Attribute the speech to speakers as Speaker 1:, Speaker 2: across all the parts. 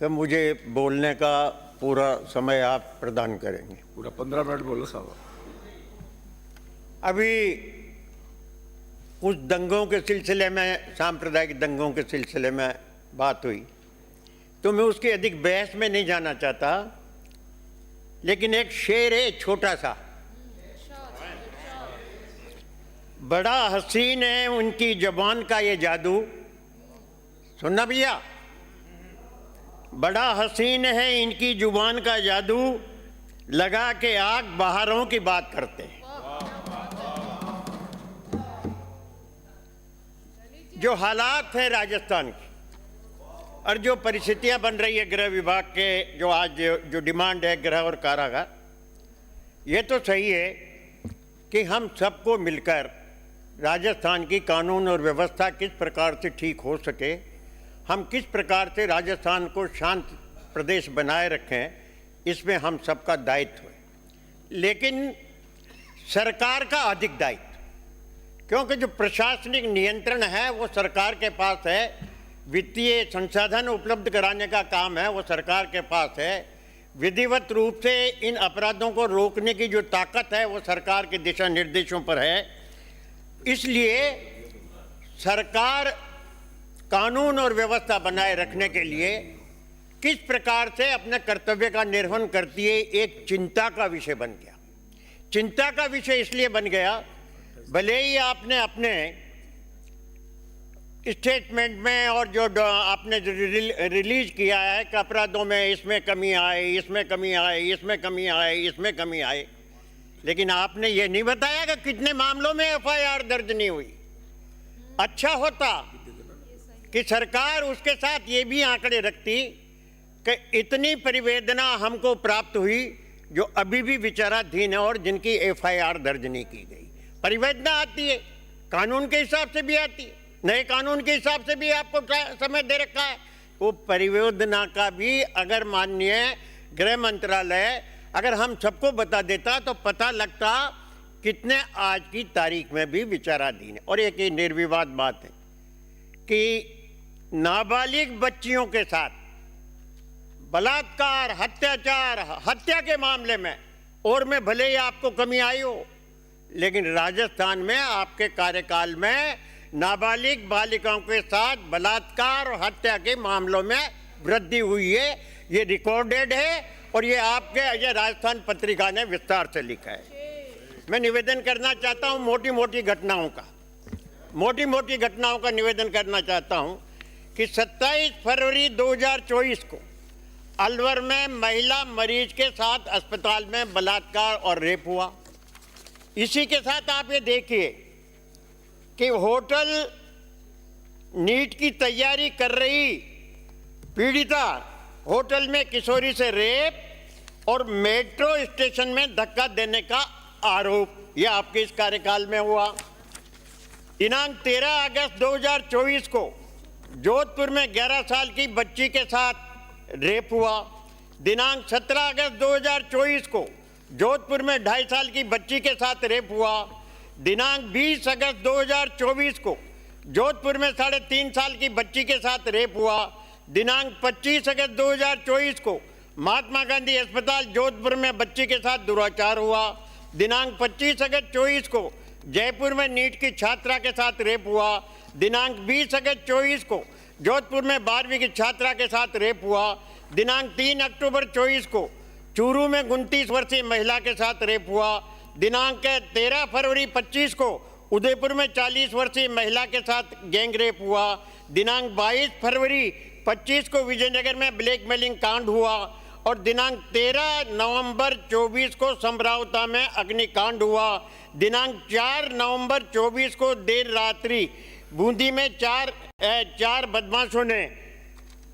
Speaker 1: कि मुझे बोलने का पूरा समय आप प्रदान करेंगे।
Speaker 2: पूरा 15 मिनट बोलो साहब।
Speaker 1: अभी कुछ दंगों के सिलसिले में, सांप्रदायिक दंगों के सिलसिले में बात हुई, तो मैं उसकी अधिक बहस में नहीं जाना चाहता, लेकिन एक शेर है छोटा सा, बड़ा हसीन है उनकी जबान का ये जादू। सुनना भैया, बड़ा हसीन है इनकी जुबान का जादू, लगा के आग बहारों की बात करते हैं। जो हालात है राजस्थान की और जो परिस्थितियां बन रही है गृह विभाग के, जो आज जो डिमांड है गृह और कारागार, ये तो सही है कि हम सबको मिलकर राजस्थान की कानून और व्यवस्था किस प्रकार से ठीक हो सके, हम किस प्रकार से राजस्थान को शांत प्रदेश बनाए रखें, इसमें हम सबका दायित्व है। लेकिन सरकार का अधिक दायित्व, क्योंकि जो प्रशासनिक नियंत्रण है वो सरकार के पास है, वित्तीय संसाधन उपलब्ध कराने का काम है वो सरकार के पास है, विधिवत रूप से इन अपराधों को रोकने की जो ताकत है वो सरकार के दिशा निर्देशों पर है। इसलिए सरकार कानून और व्यवस्था बनाए रखने के लिए किस प्रकार से अपने कर्तव्य का निर्वहन करती है, एक चिंता का विषय बन गया। चिंता का विषय इसलिए बन गया, भले ही आपने अपने स्टेटमेंट में और जो आपने रिलीज किया है कि अपराधों में इसमें कमी आए, इसमें कमी आए, इसमें कमी आए, इसमें कमी आए, लेकिन आपने ये नहीं बताया कि कितने मामलों में एफआईआर दर्ज नहीं हुई। अच्छा होता कि सरकार उसके साथ ये भी आंकड़े रखती कि इतनी परिवेदना हमको प्राप्त हुई जो अभी भी विचाराधीन है और जिनकी एफआईआर दर्ज नहीं की गई। परिवेदना आती है, कानून के हिसाब से भी आती है, नए कानून के हिसाब से भी आपको समय दे रखा है। वो परिवेदना का भी अगर माननीय गृह मंत्रालय अगर हम सबको बता देता तो पता लगता कितने आज की तारीख में भी विचाराधीन है। और एक ही निर्विवाद बात है कि नाबालिग बच्चियों के साथ बलात्कार, अत्याचार, हत्या के मामले में और में भले ही आपको कमी आई हो, लेकिन राजस्थान में आपके कार्यकाल में नाबालिग बालिकाओं के साथ बलात्कार और हत्या के मामलों में वृद्धि हुई है। ये रिकॉर्डेड है और ये आपके अजय राजस्थान पत्रिका ने विस्तार से लिखा है। मैं निवेदन करना चाहता हूं मोटी मोटी घटनाओं का निवेदन करना चाहता हूं कि 27 फरवरी 2024 को अलवर में महिला मरीज के साथ अस्पताल में बलात्कार और रेप हुआ। इसी के साथ आप ये देखिए कि होटल नीट की तैयारी कर रही पीड़िता होटल में किशोरी से रेप और मेट्रो स्टेशन में धक्का देने का आरोप, यह आपके इस कार्यकाल में हुआ। दिनांक 13 अगस्त 2024 को जोधपुर में 11 साल की बच्ची के साथ रेप हुआ। दिनांक 17 अगस्त 2024 को जोधपुर में 2.5 साल की बच्ची के साथ रेप हुआ। दिनांक 20 अगस्त 2024 को जोधपुर में 3.5 साल की बच्ची के साथ रेप हुआ। दिनांक 25 अगस्त 2024 को महात्मा गांधी अस्पताल जोधपुर में बच्ची के साथ दुराचार हुआ। दिनांक 25 अगस्त 24 को जयपुर में नीट की छात्रा के साथ रेप हुआ। दिनांक 20 अगस्त 24 को जोधपुर में 12वीं की छात्रा के साथ रेप हुआ। दिनांक 3 अक्टूबर 24 को चूरू में 29 वर्षीय महिला के साथ रेप हुआ। दिनांक 13 फरवरी 25 को उदयपुर में 40 वर्षीय महिला के साथ गैंग रेप हुआ। दिनांक 22 फरवरी 25 को विजयनगर में ब्लैकमेलिंग कांड हुआ और दिनांक 13 नवंबर 24 को समरावता में अग्निकांड हुआ। दिनांक 4 नवंबर 24 को देर रात्रि बूंदी में चार बदमाशों ने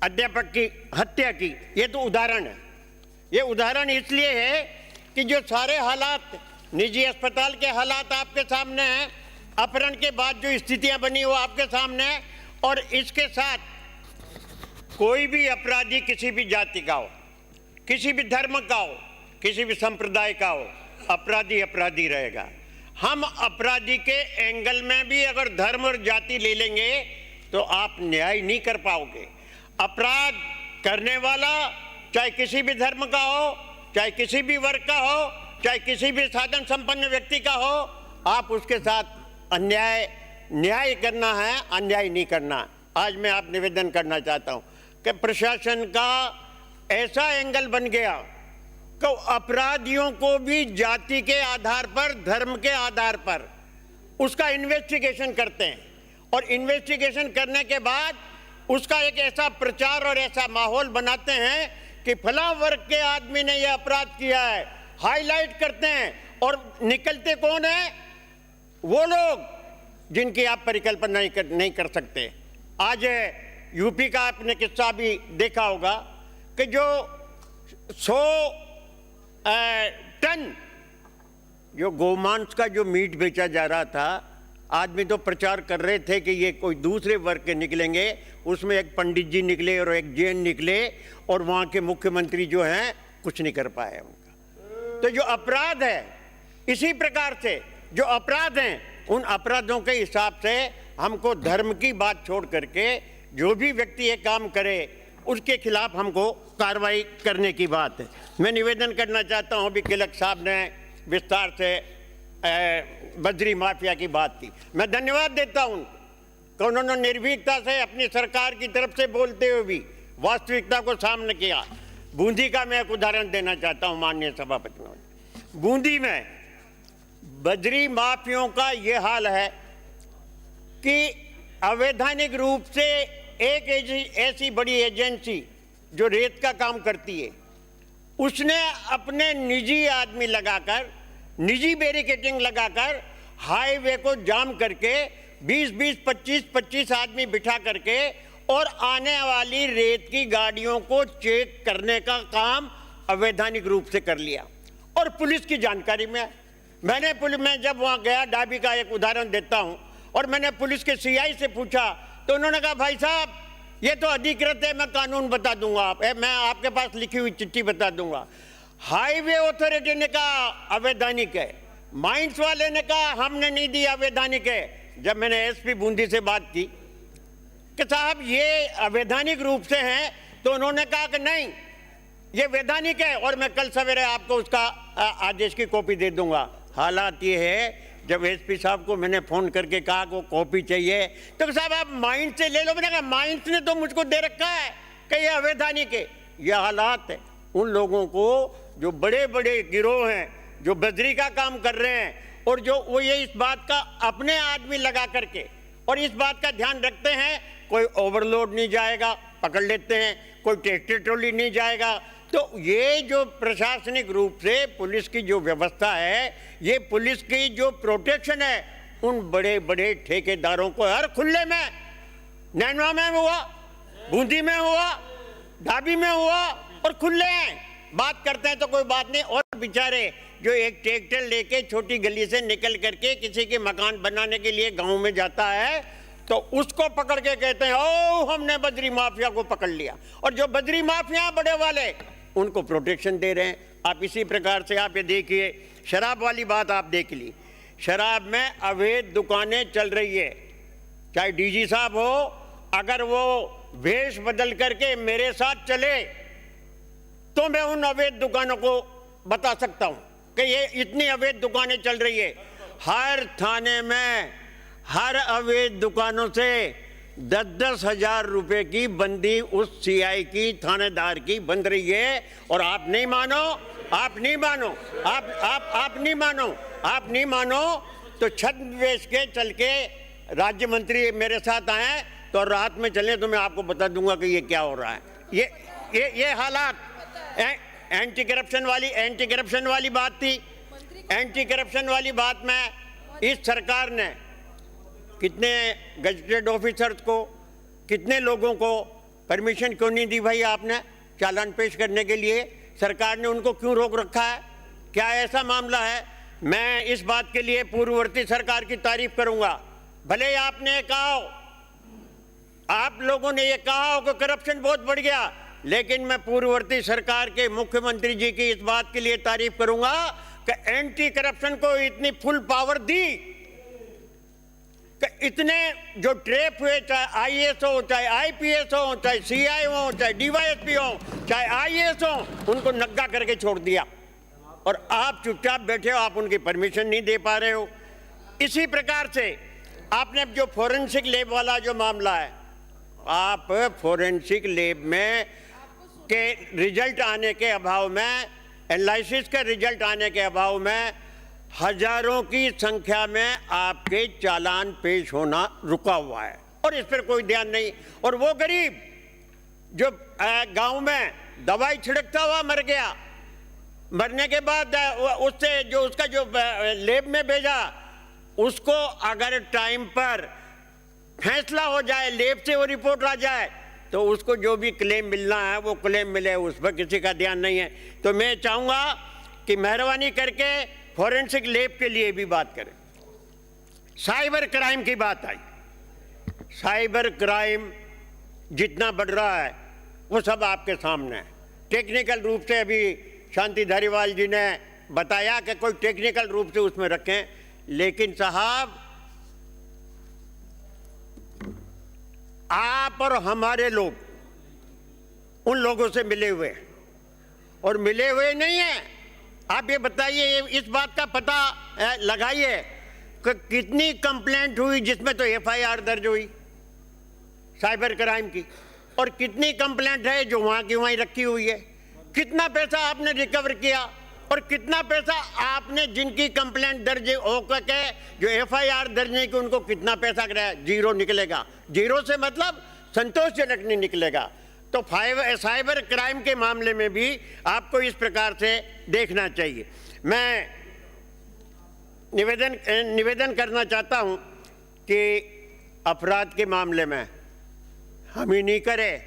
Speaker 1: अध्यापक की हत्या की। ये तो उदाहरण है। ये उदाहरण इसलिए है कि जो सारे हालात निजी अस्पताल के हालात आपके सामने हैं, अपहरण के बाद जो स्थितियां बनी वो आपके सामने है। और इसके साथ कोई भी अपराधी किसी भी जाति का हो, किसी भी धर्म का हो, किसी भी संप्रदाय का हो, अपराधी अपराधी रहेगा। हम अपराधी के एंगल में भी अगर धर्म और जाति ले लेंगे तो आप न्याय नहीं कर पाओगे। अपराध करने वाला चाहे किसी भी धर्म का हो, चाहे किसी भी वर्ग का हो, चाहे किसी भी साधन संपन्न व्यक्ति का हो, आप उसके साथ न्याय करना है, अन्याय नहीं करना। आज मैं आप निवेदन करना चाहता हूं कि प्रशासन का ऐसा एंगल बन गया कि अपराधियों को भी जाति के आधार पर, धर्म के आधार पर उसका इन्वेस्टिगेशन करते हैं, और इन्वेस्टिगेशन करने के बाद उसका एक ऐसा प्रचार और ऐसा माहौल बनाते हैं कि फला वर्ग के आदमी ने यह अपराध किया है, हाईलाइट करते हैं, और निकलते कौन है? वो लोग जिनकी आप परिकल्पना नहीं कर सकते। आज यूपी का आपने किस्सा भी देखा होगा कि जो 100 टन जो गोमांस का जो मीट बेचा जा रहा था, आदमी तो प्रचार कर रहे थे कि ये कोई दूसरे वर्ग के निकलेंगे, उसमें एक पंडित जी निकले और एक जैन निकले, और वहाँ के मुख्यमंत्री जो हैं कुछ नहीं कर पाए उनका। तो जो अपराध है, इसी प्रकार से जो अपराध हैं, उन अपराधों के हिसाब से हमको धर्म की बात छोड़ करके जो भी व्यक्ति ये काम करे उसके खिलाफ हमको कार्रवाई करने की बात है। मैं निवेदन करना चाहता हूँ, अभी तिलक साहब ने विस्तार से बजरी माफिया की बात की, मैं धन्यवाद देता हूँ कि उन्होंने निर्भीकता से अपनी सरकार की तरफ से बोलते हुए भी वास्तविकता को सामने किया। बूंदी का मैं एक उदाहरण देना चाहता हूँ माननीय सभापति। बूंदी में बजरी माफियों का ये हाल है कि अवैधानिक रूप से एक ऐसी बड़ी एजेंसी जो रेत का काम करती है, उसने अपने निजी आदमी लगाकर, निजी बैरिकेडिंग लगाकर हाईवे को जाम करके 20-20, 25-25 आदमी बिठा करके और आने वाली रेत की गाड़ियों को चेक करने का काम अवैधानिक रूप से कर लिया, और पुलिस की जानकारी में। मैंने पुलिस में जब वहां गया, डाबी का एक उदाहरण देता हूं, और मैंने पुलिस के सीआई से पूछा तो उन्होंने कहा भाई साहब ये तो अधिकृत है, मैं कानून बता दूंगा, मैं आपके पास लिखी हुई चिट्ठी बता दूंगा। हाईवे अथॉरिटी ने कहा अवैधानिक है, माइंस वाले ने कहा हमने नहीं दी, अवैधानिक है। जब मैंने एसपी बूंदी से बात की कि साहब ये अवैधानिक रूप से हैं, तो उन्होंने कहा कि नहीं ये वैधानिक है, और मैं कल सवेरे आपको उसका आदेश की कॉपी दे दूंगा। हालात ये है, जब एसपी साहब को मैंने फोन करके कहा को कॉपी चाहिए, तो साहब आप माइंस से ले लो। मैंने कहा माइंस ने तो मुझको दे रखा है कि ये अवैधानिक है। ये हालात है उन लोगों को जो बड़े बड़े गिरोह हैं, जो बजरी का काम कर रहे हैं, और जो वो ये इस बात का अपने आदमी लगा करके और इस बात का ध्यान रखते हैं कोई ओवरलोड नहीं जाएगा, पकड़ लेते हैं, कोई ट्रैक्टर ट्रॉली नहीं जाएगा। तो ये जो प्रशासनिक रूप से पुलिस की जो व्यवस्था है, ये पुलिस की जो प्रोटेक्शन है, उन बड़े बड़े ठेकेदारों को हर खुले में, नैनवा में हुआ, बूंदी में हुआ, ढाबी में हुआ, और खुले हैं। बात करते हैं तो कोई बात नहीं, और बेचारे जो एक ट्रैक्टर लेके छोटी गली से निकल करके किसी के मकान बनाने के लिए गांव में जाता है, तो उसको पकड़ के कहते हैं ओ हमने बजरी माफिया को पकड़ लिया, और जो बजरी माफिया बड़े वाले उनको प्रोटेक्शन दे रहे हैं। आप इसी प्रकार से आप ये देखिए, शराब वाली बात आप देख ली, शराब में अवैध दुकानें चल रही है। चाहे डीजी साहब हो, अगर वो वेश बदल करके मेरे साथ चले तो मैं उन अवैध दुकानों को बता सकता हूं कि ये इतनी अवैध दुकानें चल रही है। हर थाने में हर अवैध दुकानों से 10-10 हजार रुपए की बंदी उस सीआई की, थानेदार की बन रही है। और आप नहीं मानो, आप नहीं मानो, आप नहीं मानो, आप नहीं मानो तो छद्मवेश के चल के राज्य मंत्री मेरे साथ आए तो रात में चले तो मैं आपको बता दूंगा कि ये क्या हो रहा है। ये हालात एंटी करप्शन वाली बात थी। एंटी करप्शन वाली बात में इस सरकार ने कितने गजेटेड ऑफिसर्स को, कितने लोगों को परमिशन क्यों नहीं दी भाई आपने चालान पेश करने के लिए? सरकार ने उनको क्यों रोक रखा है? क्या ऐसा मामला है? मैं इस बात के लिए पूर्ववर्ती सरकार की तारीफ करूंगा। भले ही आपने कहा हो, आप लोगों ने ये कहा हो कि करप्शन बहुत बढ़ गया, लेकिन मैं पूर्ववर्ती सरकार के मुख्यमंत्री जी की इस बात के लिए तारीफ करूंगा कि एंटी करप्शन को इतनी फुल पावर दी कि इतने जो ट्रेप हुए, चाहे आईएएस हो, चाहे आईपीएस हो, चाहे सीआई हो, चाहे डीवाईएसपी हो, चाहे आईएएस हो, उनको नग्गा करके छोड़ दिया और आप चुपचाप बैठे हो, आप उनकी परमिशन नहीं दे पा रहे हो। इसी प्रकार से आपने जो फोरेंसिक लैब वाला जो मामला है, आप फोरेंसिक लैब में के रिजल्ट आने के अभाव में, एनालिसिस के रिजल्ट आने के अभाव में हजारों की संख्या में आपके चालान पेश होना रुका हुआ है और इस पर कोई ध्यान नहीं। और वो गरीब जो गांव में दवाई छिड़कता हुआ मर गया, मरने के बाद उससे जो उसका जो लैब में भेजा, उसको अगर टाइम पर फैसला हो जाए, लैब से वो रिपोर्ट आ जाए, तो उसको जो भी क्लेम मिलना है वो क्लेम मिले, उस पर किसी का ध्यान नहीं है। तो मैं चाहूँगा कि मेहरबानी करके फॉरेंसिक लैब के लिए भी बात करें। साइबर क्राइम की बात आई, साइबर क्राइम जितना बढ़ रहा है वो सब आपके सामने है। टेक्निकल रूप से अभी शांति धारीवाल जी ने बताया कि कोई टेक्निकल रूप से उसमें रखें, लेकिन साहब आप और हमारे लोग उन लोगों से मिले हुए हैं और मिले हुए नहीं हैं। आप ये बताइए, इस बात का पता लगाइए कि कितनी कंप्लेंट हुई जिसमें तो एफआईआर दर्ज हुई साइबर क्राइम की, और कितनी कंप्लेंट है जो वहां की वहीं रखी हुई है। कितना पैसा आपने रिकवर किया और कितना पैसा आपने जिनकी कंप्लेंट दर्ज होकर के जो एफआईआर दर्ज नहीं की उनको कितना पैसा कराया? जीरो निकलेगा। जीरो से मतलब संतोषजनक नहीं निकलेगा। तो साइबर क्राइम के मामले में भी आपको इस प्रकार से देखना चाहिए। मैं निवेदन करना चाहता हूं कि अपराध के मामले में हम ही नहीं करें,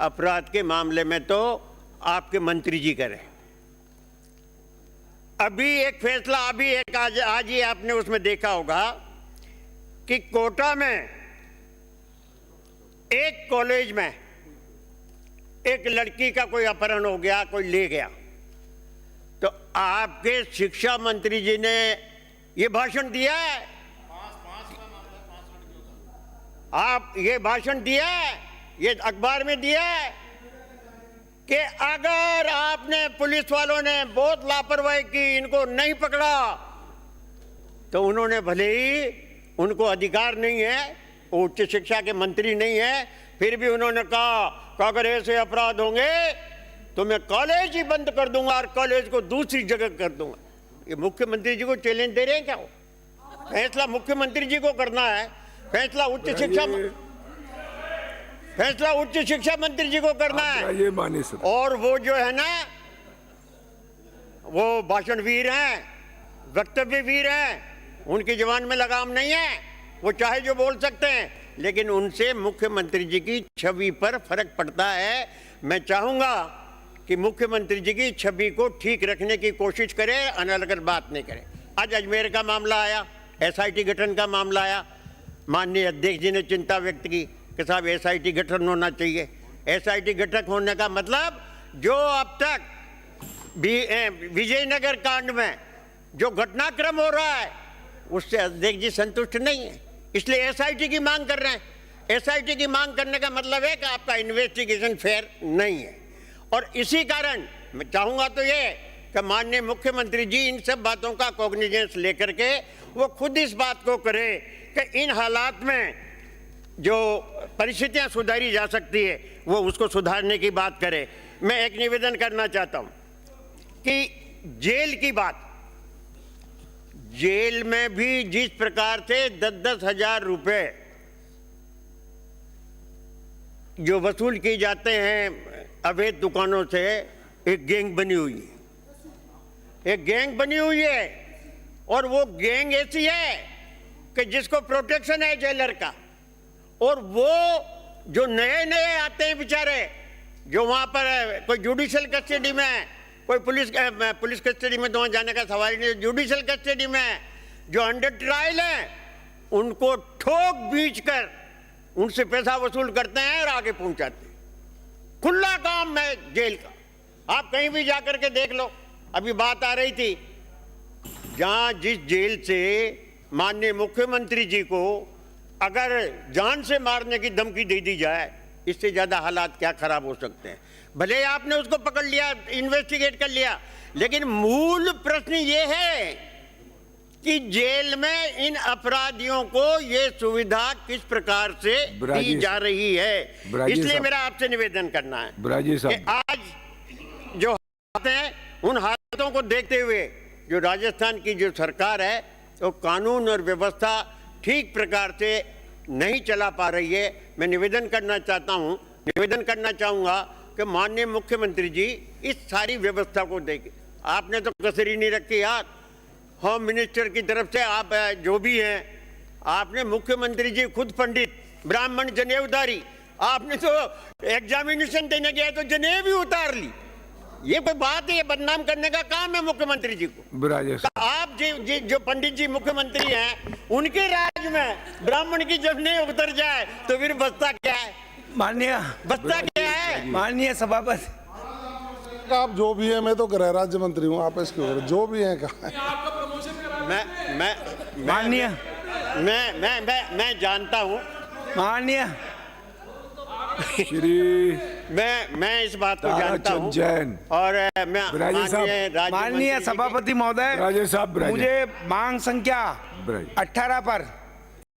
Speaker 1: अपराध के मामले में तो आपके मंत्री जी करें। अभी एक फैसला, अभी एक आज ही आपने उसमें देखा होगा कि कोटा में एक कॉलेज में एक लड़की का कोई अपहरण हो गया, कोई ले गया, तो आपके शिक्षा मंत्री जी ने ये भाषण दिया है, आप ये भाषण दिया है, ये अखबार में दिया है कि अगर आपने पुलिस वालों ने बहुत लापरवाही की, इनको नहीं पकड़ा, तो उन्होंने भले ही उनको अधिकार नहीं है, उच्च शिक्षा के मंत्री नहीं है, फिर भी उन्होंने कहा कि अगर ऐसे अपराध होंगे तो मैं कॉलेज ही बंद कर दूंगा और कॉलेज को दूसरी जगह कर दूंगा। ये मुख्यमंत्री जी को चैलेंज दे रहे हैं क्या? वो फैसला मुख्यमंत्री जी को करना है, फैसला उच्च शिक्षा मंत्री जी को करना है।
Speaker 2: ये माने सर।
Speaker 1: और वो जो है ना, वो भाषण वीर हैं, वक्तव्य वीर हैं, उनकी जबान में लगाम नहीं है, वो चाहे जो बोल सकते हैं, लेकिन उनसे मुख्यमंत्री जी की छवि पर फर्क पड़ता है। मैं चाहूंगा कि मुख्यमंत्री जी की छवि को ठीक रखने की कोशिश करें, अनलगत बात नहीं करें। आज अजमेर का मामला आया, एसआईटी गठन का मामला आया, माननीय अध्यक्ष जी ने चिंता व्यक्त की कि साहब एसआईटी गठन होना चाहिए। एसआईटी गठन होने का मतलब जो अब तक विजयनगर कांड में जो घटनाक्रम हो रहा है उससे अध्यक्ष जी संतुष्ट नहीं है, इसलिए एसआईटी की मांग कर रहे हैं। एसआईटी की मांग करने का मतलब है कि आपका इन्वेस्टिगेशन फेयर नहीं है। और इसी कारण मैं चाहूंगा तो ये कि माननीय मुख्यमंत्री जी इन सब बातों का कॉग्निजेंस लेकर के वो खुद इस बात को करे कि इन हालात में जो परिस्थितियां सुधारी जा सकती है वो उसको सुधारने की बात करे। मैं एक निवेदन करना चाहता हूं कि जेल की बात, जेल में भी जिस प्रकार से 10-10 हजार रुपए जो वसूल किए जाते हैं अवैध दुकानों से, एक गैंग बनी हुई है, एक गैंग बनी हुई है। और वो गैंग ऐसी है कि जिसको प्रोटेक्शन है जेलर का, और वो जो नए नए आते हैं बेचारे, जो वहां पर कोई जुडिशियल कस्टडी में है, कोई पुलिस कस्टडी में तो वहां जाने का सवाल ही नहीं, जुडिशियल कस्टडी में जो अंडर ट्रायल है उनको ठोक बीच कर उनसे पैसा वसूल करते हैं और आगे पहुंचाते हैं। खुला काम है जेल का, आप कहीं भी जाकर के देख लो। अभी बात आ रही थी, जहां जिस जेल से माननीय मुख्यमंत्री जी को अगर जान से मारने की धमकी दे दी जाए, इससे ज्यादा हालात क्या खराब हो सकते हैं। भले आपने उसको पकड़ लिया, इन्वेस्टिगेट कर लिया, लेकिन मूल प्रश्न ये है कि जेल में इन अपराधियों को ये सुविधा किस प्रकार से दी जा रही है। इसलिए मेरा आपसे निवेदन करना है कि आज जो हालात हैं, उन हालातों को देखते हुए जो राजस्थान की जो सरकार है, तो कानून और व्यवस्था ठीक प्रकार से नहीं चला पा रही है। मैं निवेदन करना चाहूंगा कि माननीय मुख्यमंत्री जी इस सारी व्यवस्था को देखें। आपने तो कसर ही नहीं रखी यार। होम मिनिस्टर की तरफ से आप जो भी हैं, आपने मुख्यमंत्री जी खुद पंडित ब्राह्मण जनेऊधारी, आपने तो एग्जामिनेशन देने गया तो जनेऊ भी उतार ली। ये कोई बात है? ये बदनाम करने का काम है मुख्यमंत्री जी को। आप जो पंडित जी मुख्यमंत्री हैं, उनके राज्य में ब्राह्मण की जब नहीं उतर जाए तो फिर बसता क्या है? बसता क्या है?
Speaker 2: माननीय सभापति,
Speaker 3: आप जो भी है, मैं तो गृह राज्य मंत्री हूँ, आप इसके ऊपर जो भी है कहा।
Speaker 2: माननीय
Speaker 1: मैं जानता हूँ
Speaker 2: माननीय
Speaker 4: श्री
Speaker 1: मैं इस बात को जानता हूँ और मैं
Speaker 2: माननीय सभापति महोदय,
Speaker 4: राजेश साहब,
Speaker 2: मुझे मांग संख्या 18 पर